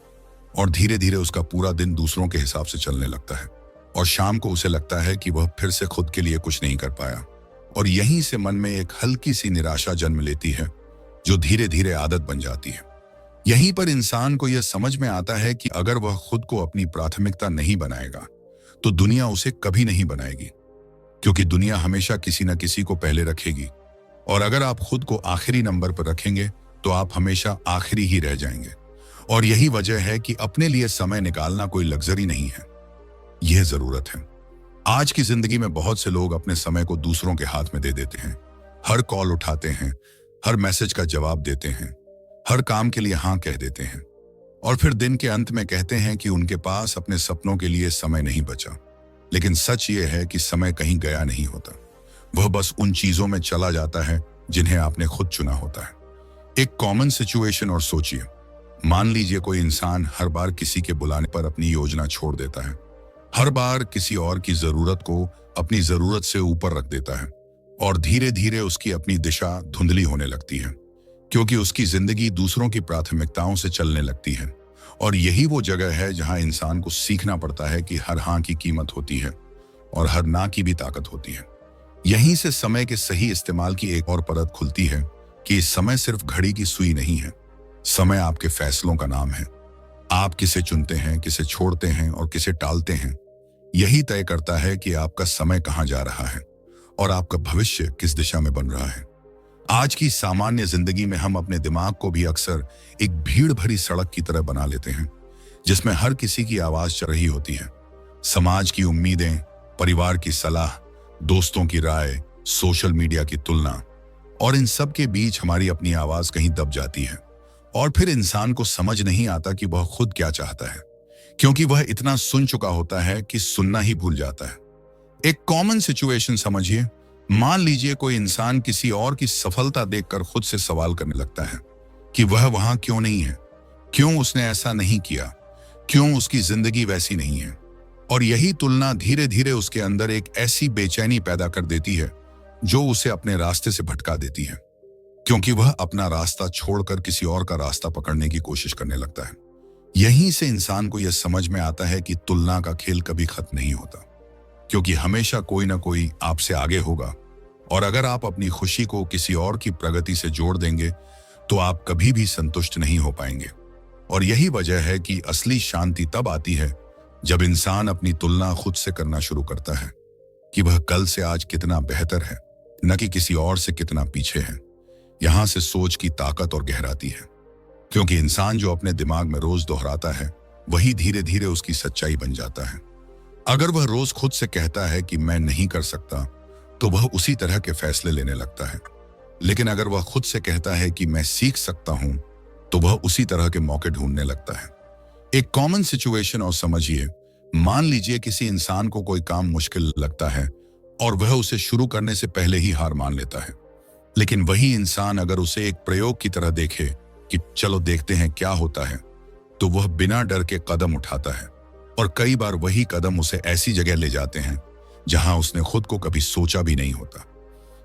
और धीरे धीरे उसका पूरा दिन दूसरों के हिसाब से चलने लगता है। और शाम को उसे लगता है कि वह फिर से खुद के लिए कुछ नहीं कर पाया। और यहीं से मन में एक हल्की सी निराशा जन्म लेती है जो धीरे धीरे आदत बन जाती है। यहीं पर इंसान को यह समझ में आता है कि अगर वह खुद को अपनी प्राथमिकता नहीं बनाएगा तो दुनिया उसे कभी नहीं बनाएगी, क्योंकि दुनिया हमेशा किसी न किसी को पहले रखेगी। और अगर आप खुद को आखिरी नंबर पर रखेंगे तो आप हमेशा आखिरी ही रह जाएंगे। और यही वजह है कि अपने लिए समय निकालना कोई लग्जरी नहीं है, यह जरूरत है। आज की जिंदगी में बहुत से लोग अपने समय को दूसरों के हाथ में दे देते हैं। हर कॉल उठाते हैं, हर मैसेज का जवाब देते हैं, हर काम के लिए हाँ कह देते हैं, और फिर दिन के अंत में कहते हैं कि उनके पास अपने सपनों के लिए समय नहीं बचा। लेकिन सच ये है कि समय कहीं गया नहीं होता, वह बस उन चीजों में चला जाता है जिन्हें आपने खुद चुना होता है। एक कॉमन सिचुएशन और सोचिए। मान लीजिए कोई इंसान हर बार किसी के बुलाने पर अपनी योजना छोड़ देता है, हर बार किसी और की जरूरत को अपनी जरूरत से ऊपर रख देता है, और धीरे धीरे उसकी अपनी दिशा धुंधली होने लगती है, क्योंकि उसकी जिंदगी दूसरों की प्राथमिकताओं से चलने लगती है। और यही वो जगह है जहां इंसान को सीखना पड़ता है कि हर हाँ की कीमत होती है और हर ना की भी ताकत होती है। यहीं से समय के सही इस्तेमाल की एक और परत खुलती है कि समय सिर्फ घड़ी की सुई नहीं है, समय आपके फैसलों का नाम है। आप किसे चुनते हैं, किसे छोड़ते हैं और किसे टालते हैं, यही तय करता है कि आपका समय कहां जा रहा है और आपका भविष्य किस दिशा में बन रहा है। आज की सामान्य जिंदगी में हम अपने दिमाग को भी अक्सर एक भीड़ भरी सड़क की तरह बना लेते हैं, जिसमें हर किसी की आवाज चल रही होती है। समाज की उम्मीदें, परिवार की सलाह, दोस्तों की राय, सोशल मीडिया की तुलना, और इन सब के बीच हमारी अपनी आवाज कहीं दब जाती है। और फिर इंसान को समझ नहीं आता कि वह खुद क्या चाहता है, क्योंकि वह इतना सुन चुका होता है कि सुनना ही भूल जाता है। एक कॉमन सिचुएशन समझिए। मान लीजिए कोई इंसान किसी और की सफलता देखकर खुद से सवाल करने लगता है कि वह वहां क्यों नहीं है, क्यों उसने ऐसा नहीं किया, क्यों उसकी जिंदगी वैसी नहीं है। और यही तुलना धीरे धीरे उसके अंदर एक ऐसी बेचैनी पैदा कर देती है जो उसे अपने रास्ते से भटका देती है, क्योंकि वह अपना रास्ता छोड़कर किसी और का रास्ता पकड़ने की कोशिश करने लगता है। यहीं से इंसान को यह समझ में आता है कि तुलना का खेल कभी खत्म नहीं होता, क्योंकि हमेशा कोई ना कोई आपसे आगे होगा। और अगर आप अपनी खुशी को किसी और की प्रगति से जोड़ देंगे तो आप कभी भी संतुष्ट नहीं हो पाएंगे। और यही वजह है कि असली शांति तब आती है जब इंसान अपनी तुलना खुद से करना शुरू करता है कि वह कल से आज कितना बेहतर है, न कि किसी और से कितना पीछे है। यहां से सोच की ताकत और गहराती है, क्योंकि इंसान जो अपने दिमाग में रोज दोहराता है वही धीरे धीरे उसकी सच्चाई बन जाता है। अगर वह रोज खुद से कहता है कि मैं नहीं कर सकता, तो वह उसी तरह के फैसले लेने लगता है। लेकिन अगर वह खुद से कहता है कि मैं सीख सकता हूं, तो वह उसी तरह के मौके ढूंढने लगता है। एक कॉमन सिचुएशन और समझिए, मान लीजिए किसी इंसान को कोई काम मुश्किल लगता है और वह उसे शुरू करने से पहले ही हार मान लेता है। लेकिन वही इंसान अगर उसे एक प्रयोग की तरह देखे कि चलो देखते हैं क्या होता है, तो वह बिना डर के कदम उठाता है। और कई बार वही कदम उसे ऐसी जगह ले जाते हैं जहां उसने खुद को कभी सोचा भी नहीं होता।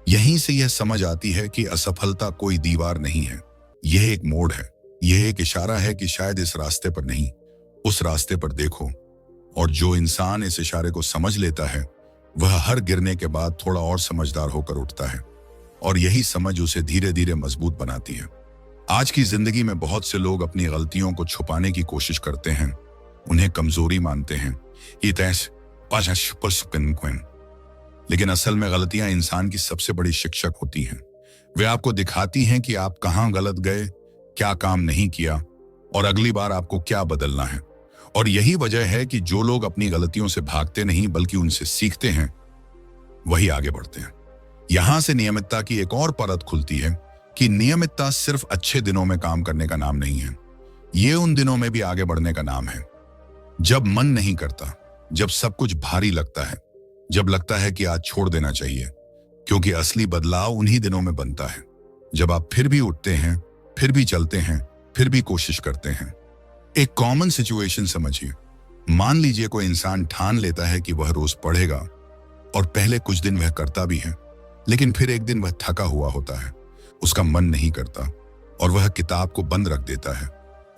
यहीं से यह समझ आती है कि असफलता कोई दीवार नहीं है, यह एक मोड़ है। यह एक इशारा है कि शायद इस रास्ते पर नहीं, उस रास्ते पर देखो। और जो इंसान इस इशारे को समझ लेता है, वह हर गिरने के बाद थोड़ा और समझदार होकर उठता है, और यही समझ उसे धीरे धीरे मजबूत बनाती है। आज की जिंदगी में बहुत से लोग अपनी गलतियों को छुपाने की कोशिश करते हैं, उन्हें कमजोरी मानते हैं। लेकिन असल में गलतियां इंसान की सबसे बड़ी शिक्षक होती हैं। वे आपको दिखाती हैं कि आप कहां गलत गए, क्या काम नहीं किया, और अगली बार आपको क्या बदलना है। और यही वजह है कि जो लोग अपनी गलतियों से भागते नहीं बल्कि उनसे सीखते हैं, वही आगे बढ़ते हैं। यहां से नियमितता की एक और परत खुलती है कि नियमितता सिर्फ अच्छे दिनों में काम करने का नाम नहीं है, ये उन दिनों में भी आगे बढ़ने का नाम है जब मन नहीं करता, जब सब कुछ भारी लगता है, जब लगता है कि आज छोड़ देना चाहिए। क्योंकि असली बदलाव उन्हीं दिनों में बनता है जब आप फिर भी उठते हैं, फिर भी चलते हैं, फिर भी कोशिश करते हैं। एक कॉमन सिचुएशन समझिए, मान लीजिए कोई इंसान ठान लेता है कि वह रोज पढ़ेगा, और पहले कुछ दिन वह करता भी है, लेकिन फिर एक दिन वह थका हुआ होता है, उसका मन नहीं करता, और वह किताब को बंद रख देता है।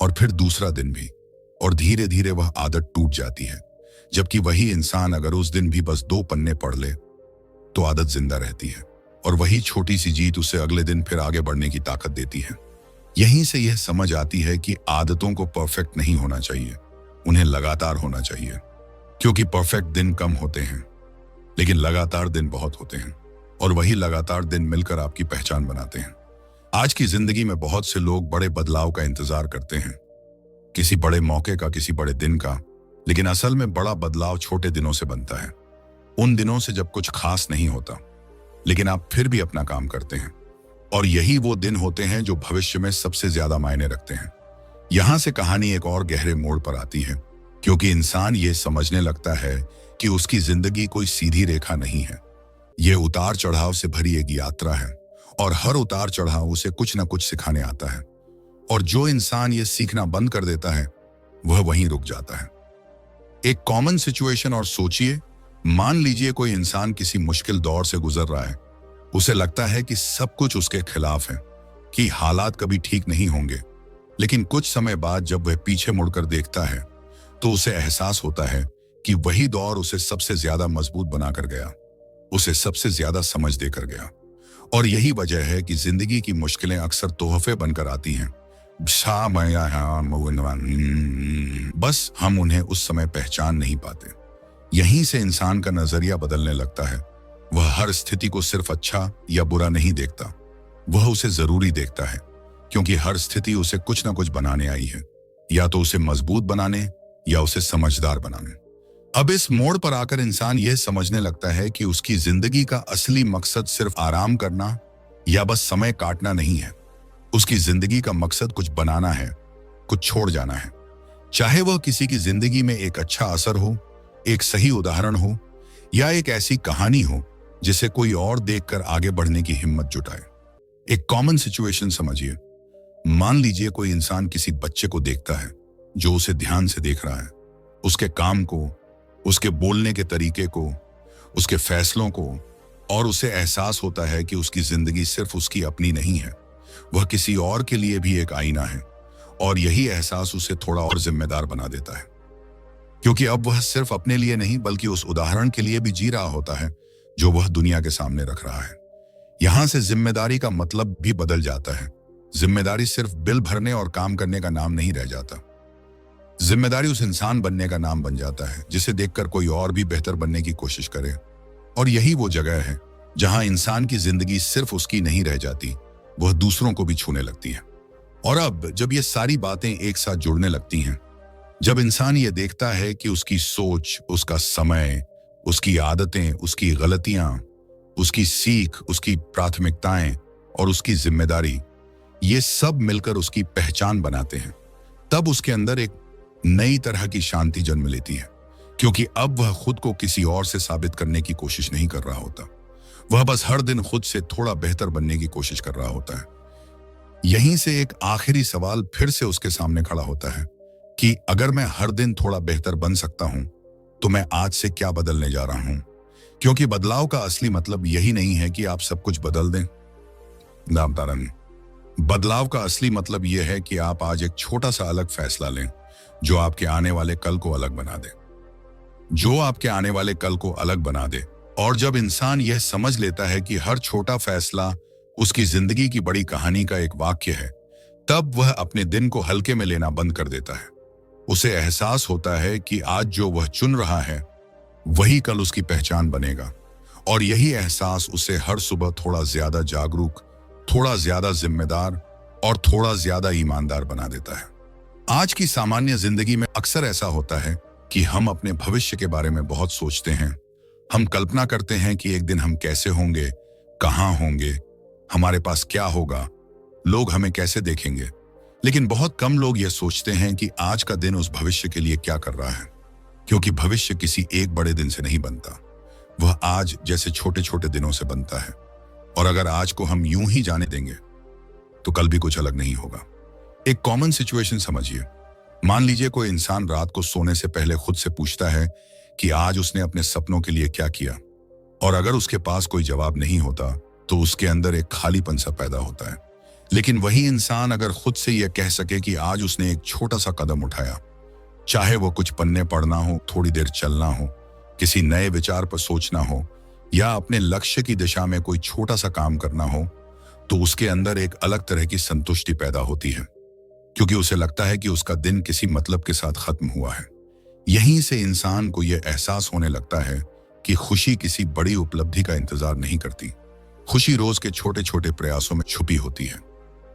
और फिर दूसरा दिन भी, और धीरे धीरे वह आदत टूट जाती है। जबकि वही इंसान अगर उस दिन भी बस 2 पन्ने पढ़ ले, तो आदत जिंदा रहती है, और वही छोटी सी जीत उसे अगले दिन फिर आगे बढ़ने की ताकत देती है। यहीं से यह समझ आती है कि आदतों को परफेक्ट नहीं होना चाहिए, उन्हें लगातार होना चाहिए। क्योंकि परफेक्ट दिन कम होते हैं, लेकिन लगातार दिन बहुत होते हैं, और वही लगातार दिन मिलकर आपकी पहचान बनाते हैं। आज की जिंदगी में बहुत से लोग बड़े बदलाव का इंतजार करते हैं, किसी बड़े मौके का, किसी बड़े दिन का। लेकिन असल में बड़ा बदलाव छोटे दिनों से बनता है, उन दिनों से जब कुछ खास नहीं होता, लेकिन आप फिर भी अपना काम करते हैं। और यही वो दिन होते हैं जो भविष्य में सबसे ज्यादा मायने रखते हैं। यहां से कहानी एक और गहरे मोड़ पर आती है, क्योंकि इंसान ये समझने लगता है कि उसकी जिंदगी कोई सीधी रेखा नहीं है, ये उतार चढ़ाव से भरी एक यात्रा है, और हर उतार चढ़ाव उसे कुछ ना कुछ सिखाने आता है। और जो इंसान ये सीखना बंद कर देता है, वह वहीं रुक जाता है। एक कॉमन सिचुएशन और सोचिए, मान लीजिए कोई इंसान किसी मुश्किल दौर से गुजर रहा है, उसे लगता है कि सब कुछ उसके खिलाफ है, कि हालात कभी ठीक नहीं होंगे। लेकिन कुछ समय बाद जब वह पीछे मुड़कर देखता है, तो उसे एहसास होता है कि वही दौर उसे सबसे ज्यादा मजबूत बनाकर गया, उसे सबसे ज्यादा समझ देकर गया। और यही वजह है कि जिंदगी की मुश्किलें अक्सर तोहफे बनकर आती हैं, बस हम उन्हें उस समय पहचान नहीं पाते। यहीं से इंसान का नजरिया बदलने लगता है। वह हर स्थिति को सिर्फ अच्छा या बुरा नहीं देखता, वह उसे जरूरी देखता है, क्योंकि हर स्थिति उसे कुछ ना कुछ बनाने आई है, या तो उसे मजबूत बनाने या उसे समझदार बनाने। अब इस मोड़ पर आकर इंसान यह समझने लगता है कि उसकी जिंदगी का असली मकसद सिर्फ आराम करना या बस समय काटना नहीं है। उसकी जिंदगी का मकसद कुछ बनाना है, कुछ छोड़ जाना है। चाहे वह किसी की जिंदगी में एक अच्छा असर हो, एक सही उदाहरण हो, या एक ऐसी कहानी हो जिसे कोई और देखकर आगे बढ़ने की हिम्मत जुटाए। एक कॉमन सिचुएशन समझिए, मान लीजिए कोई इंसान किसी बच्चे को देखता है जो उसे ध्यान से देख रहा है, उसके काम को, उसके बोलने के तरीके को, उसके फैसलों को, और उसे एहसास होता है कि उसकी जिंदगी सिर्फ उसकी अपनी नहीं है, वह किसी और के लिए भी एक आईना है। और यही एहसास उसे थोड़ा और जिम्मेदार बना देता है, क्योंकि अब वह सिर्फ अपने लिए नहीं बल्कि उस उदाहरण के लिए भी जी रहा होता है जो वह दुनिया के सामने रख रहा है। यहां से जिम्मेदारी का मतलब भी बदल जाता है। जिम्मेदारी सिर्फ बिल भरने और काम करने का नाम नहीं रह जाता। जिम्मेदारी उस इंसान बनने का नाम बन जाता है जिसे देखकर कोई और भी बेहतर बनने की कोशिश करे। और यही वो जगह है जहां इंसान की जिंदगी सिर्फ उसकी नहीं रह जाती, वह दूसरों को भी छूने लगती है। और अब जब ये सारी बातें एक साथ जुड़ने लगती हैं, जब इंसान ये देखता है कि उसकी सोच, उसका समय, उसकी आदतें, उसकी गलतियां, उसकी सीख, उसकी प्राथमिकताएं और उसकी जिम्मेदारी, ये सब मिलकर उसकी पहचान बनाते हैं, तब उसके अंदर एक नई तरह की शांति जन्म लेती है। क्योंकि अब वह खुद को किसी और से साबित करने की कोशिश नहीं कर रहा होता, वह बस हर दिन खुद से थोड़ा बेहतर बनने की कोशिश कर रहा होता है। यहीं से एक आखिरी सवाल फिर से उसके सामने खड़ा होता है कि अगर मैं हर दिन थोड़ा बेहतर बन सकता हूं, तो मैं आज से क्या बदलने जा रहा हूं? क्योंकि बदलाव का असली मतलब यही नहीं है कि आप सब कुछ बदल दें। नामतारन, बदलाव का असली मतलब यह है कि आप आज एक छोटा सा अलग फैसला लें, जो आपके आने वाले कल को अलग बना दे, जो आपके आने वाले कल को अलग बना दे। और जब इंसान यह समझ लेता है कि हर छोटा फैसला उसकी जिंदगी की बड़ी कहानी का एक वाक्य है, तब वह अपने दिन को हल्के में लेना बंद कर देता है। उसे एहसास होता है कि आज जो वह चुन रहा है, वही कल उसकी पहचान बनेगा। और यही एहसास उसे हर सुबह थोड़ा ज्यादा जागरूक, थोड़ा ज्यादा जिम्मेदार और थोड़ा ज्यादा ईमानदार बना देता है। आज की सामान्य जिंदगी में अक्सर ऐसा होता है कि हम अपने भविष्य के बारे में बहुत सोचते हैं। हम कल्पना करते हैं कि एक दिन हम कैसे होंगे, कहां होंगे, हमारे पास क्या होगा, लोग हमें कैसे देखेंगे। लेकिन बहुत कम लोग यह सोचते हैं कि आज का दिन उस भविष्य के लिए क्या कर रहा है। क्योंकि भविष्य किसी एक बड़े दिन से नहीं बनता, वह आज जैसे छोटे छोटे दिनों से बनता है। और अगर आज को हम यूं ही जाने देंगे, तो कल भी कुछ अलग नहीं होगा। एक कॉमन सिचुएशन समझिए। मान लीजिए कोई इंसान रात को सोने से पहले खुद से पूछता है कि आज उसने अपने सपनों के लिए क्या किया। और अगर उसके पास कोई जवाब नहीं होता, तो उसके अंदर एक खालीपन सा पैदा होता है। लेकिन वही इंसान अगर खुद से यह कह सके कि आज उसने एक छोटा सा कदम उठाया, चाहे वो कुछ पन्ने पढ़ना हो, थोड़ी देर चलना हो, किसी नए विचार पर सोचना हो, या अपने लक्ष्य की दिशा में कोई छोटा सा काम करना हो, तो उसके अंदर एक अलग तरह की संतुष्टि पैदा होती है। क्योंकि उसे लगता है कि उसका दिन किसी मतलब के साथ खत्म हुआ है। यहीं से इंसान को यह एहसास होने लगता है कि खुशी किसी बड़ी उपलब्धि का इंतजार नहीं करती। खुशी रोज के छोटे छोटे प्रयासों में छुपी होती है।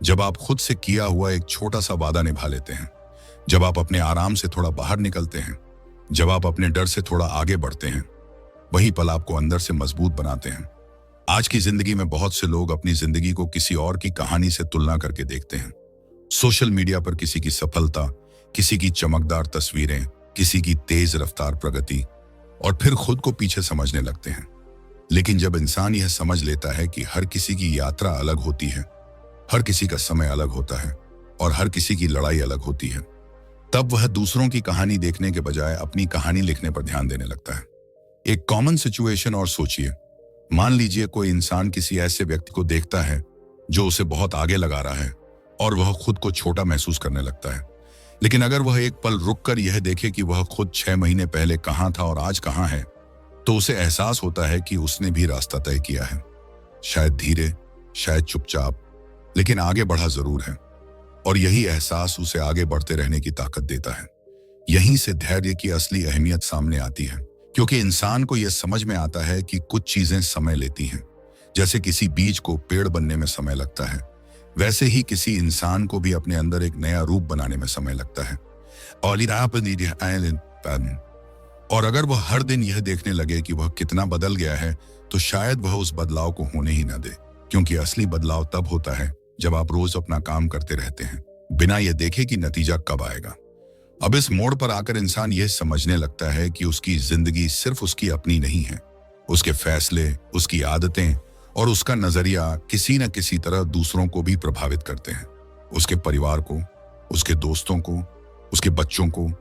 जब आप खुद से किया हुआ एक छोटा सा वादा निभा लेते हैं, जब आप अपने आराम से थोड़ा बाहर निकलते हैं, जब आप अपने डर से थोड़ा आगे बढ़ते हैं, वही पल आपको अंदर से मजबूत बनाते हैं। आज की जिंदगी में बहुत से लोग अपनी जिंदगी को किसी और की कहानी से तुलना करके देखते हैं। सोशल मीडिया पर किसी की सफलता, किसी की चमकदार तस्वीरें, किसी की तेज रफ्तार प्रगति, और फिर खुद को पीछे समझने लगते हैं। लेकिन जब इंसान यह समझ लेता है कि हर किसी की यात्रा अलग होती है, हर किसी का समय अलग होता है और हर किसी की लड़ाई अलग होती है, तब वह दूसरों की कहानी देखने के बजाय अपनी कहानी लिखने पर ध्यान देने लगता है। एक कॉमन सिचुएशन और सोचिए। मान लीजिए कोई इंसान किसी ऐसे व्यक्ति को देखता है जो उसे बहुत आगे लगा रहा है, और वह खुद को छोटा महसूस करने लगता है। लेकिन अगर वह एक पल रुककर यह देखे कि वह खुद 6 महीने पहले कहां था और आज कहां है, तो उसे एहसास होता है कि उसने भी रास्ता तय किया है। शायद धीरे, शायद चुपचाप, लेकिन आगे बढ़ा जरूर है। और यही एहसास उसे आगे बढ़ते रहने की ताकत देता है। यहीं से धैर्य की असली अहमियत सामने आती है। क्योंकि इंसान को यह समझ में आता है कि कुछ चीजें समय लेती हैं। जैसे किसी बीज को पेड़ बनने में समय लगता है, वैसे ही किसी इंसान को भी अपने अंदर एक नया रूप बनाने में समय लगता है। और अगर वह हर दिन यह देखने लगे कि वह कितना बदल गया है, तो शायद वह उस बदलाव को होने ही न दे। क्योंकि असली बदलाव तब होता है जब आप रोज अपना काम करते रहते हैं, बिना यह देखे कि नतीजा कब आएगा। अब इस मोड़ पर आकर इंसान यह समझने लगता है कि उसकी जिंदगी सिर्फ उसकी अपनी नहीं है। उसके फैसले, उसकी आदतें और उसका नजरिया किसी न किसी तरह दूसरों को भी प्रभावित करते हैं। उसके परिवार को, उसके दोस्तों को, उसके बच्चों को,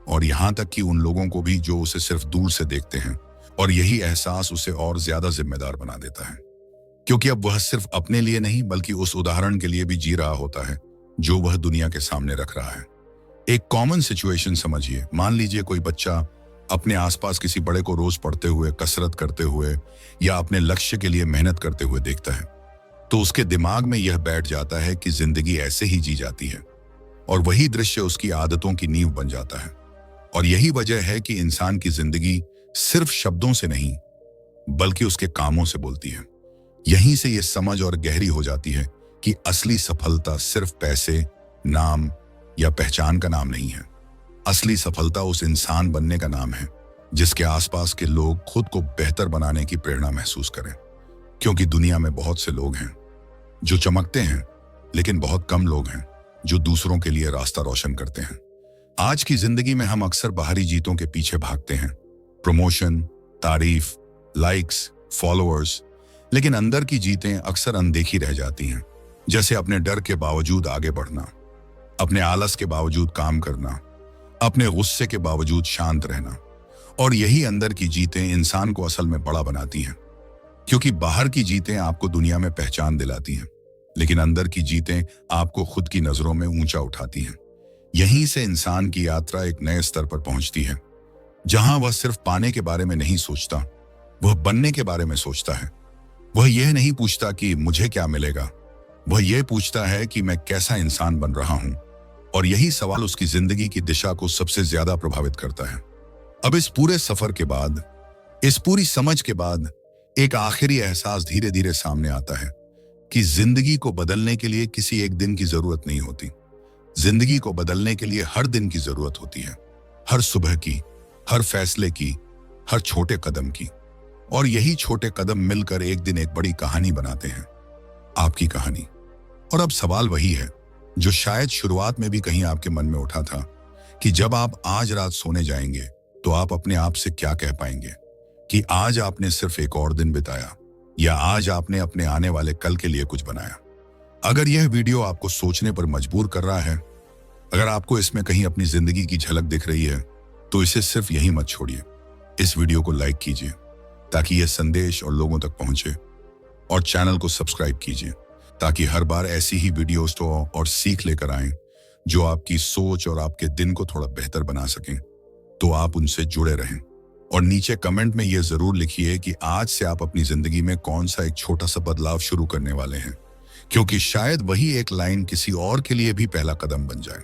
और यहां तक कि उन लोगों को भी जो उसे सिर्फ दूर से देखते हैं। और यही एहसास उसे और ज्यादा जिम्मेदार बना देता है। क्योंकि अब वह सिर्फ अपने लिए नहीं, बल्कि उस उदाहरण के लिए भी जी रहा होता है जो वह दुनिया के सामने रख रहा है। एक कॉमन सिचुएशन समझिए। मान लीजिए कोई बच्चा अपने आसपास किसी बड़े को रोज पढ़ते हुए, कसरत करते हुए या अपने लक्ष्य के लिए मेहनत करते हुए देखता है, तो उसके दिमाग में यह बैठ जाता है कि जिंदगी ऐसे ही जी जाती है। और वही दृश्य उसकी आदतों की नींव बन जाता है। और यही वजह है कि इंसान की जिंदगी सिर्फ शब्दों से नहीं, बल्कि उसके कामों से बोलती है। यहीं से ये समझ और गहरी हो जाती है कि असली सफलता सिर्फ पैसे, नाम या पहचान का नाम नहीं है। असली सफलता उस इंसान बनने का नाम है जिसके आसपास के लोग खुद को बेहतर बनाने की प्रेरणा महसूस करें। क्योंकि दुनिया में बहुत से लोग हैं जो चमकते हैं, लेकिन बहुत कम लोग हैं जो दूसरों के लिए रास्ता रोशन करते हैं। आज की जिंदगी में हम अक्सर बाहरी जीतों के पीछे भागते हैं, प्रमोशन, तारीफ, लाइक्स, फॉलोअर्स, लेकिन अंदर की जीतें अक्सर अनदेखी रह जाती हैं। जैसे अपने डर के बावजूद आगे बढ़ना, अपने आलस के बावजूद काम करना, अपने गुस्से के बावजूद शांत रहना। और यही अंदर की जीतें इंसान को असल में बड़ा बनाती हैं। क्योंकि बाहर की जीतें आपको दुनिया में पहचान दिलाती हैं, लेकिन अंदर की जीतें आपको खुद की नजरों में ऊंचा उठाती हैं। यहीं से इंसान की यात्रा एक नए स्तर पर पहुंचती है, जहां वह सिर्फ पाने के बारे में नहीं सोचता, वह बनने के बारे में सोचता है। वह यह नहीं पूछता कि मुझे क्या मिलेगा, वह यह पूछता है कि मैं कैसा इंसान बन रहा हूं। और यही सवाल उसकी जिंदगी की दिशा को सबसे ज्यादा प्रभावित करता है। अब इस पूरे सफर के बाद, इस पूरी समझ के बाद, एक आखिरी एहसास धीरे धीरे सामने आता है कि जिंदगी को बदलने के लिए किसी एक दिन की जरूरत नहीं होती। जिंदगी को बदलने के लिए हर दिन की जरूरत होती है, हर सुबह की, हर फैसले की, हर छोटे कदम की। और यही छोटे कदम मिलकर एक दिन एक बड़ी कहानी बनाते हैं, आपकी कहानी। और अब सवाल वही है जो शायद शुरुआत में भी कहीं आपके मन में उठा था, कि जब आप आज रात सोने जाएंगे तो आप अपने आप से क्या कह पाएंगे? कि आज आपने सिर्फ एक और दिन बिताया, या आज आपने अपने आने वाले कल के लिए कुछ बनाया। अगर यह वीडियो आपको सोचने पर मजबूर कर रहा है, अगर आपको इसमें कहीं अपनी जिंदगी की झलक दिख रही है, तो इसे सिर्फ यहीं मत छोड़िए। इस वीडियो को लाइक कीजिए ताकि यह संदेश और लोगों तक पहुंचे, और चैनल को सब्सक्राइब कीजिए ताकि हर बार ऐसी ही वीडियोस तो और सीख लेकर आएं जो आपकी सोच और आपके दिन को थोड़ा बेहतर बना सकें। तो आप उनसे जुड़े रहें। और नीचे कमेंट में यह जरूर लिखिए कि आज से आप अपनी जिंदगी में कौन सा एक छोटा सा बदलाव शुरू करने वाले हैं, क्योंकि शायद वही एक लाइन किसी और के लिए भी पहला कदम बन जाए।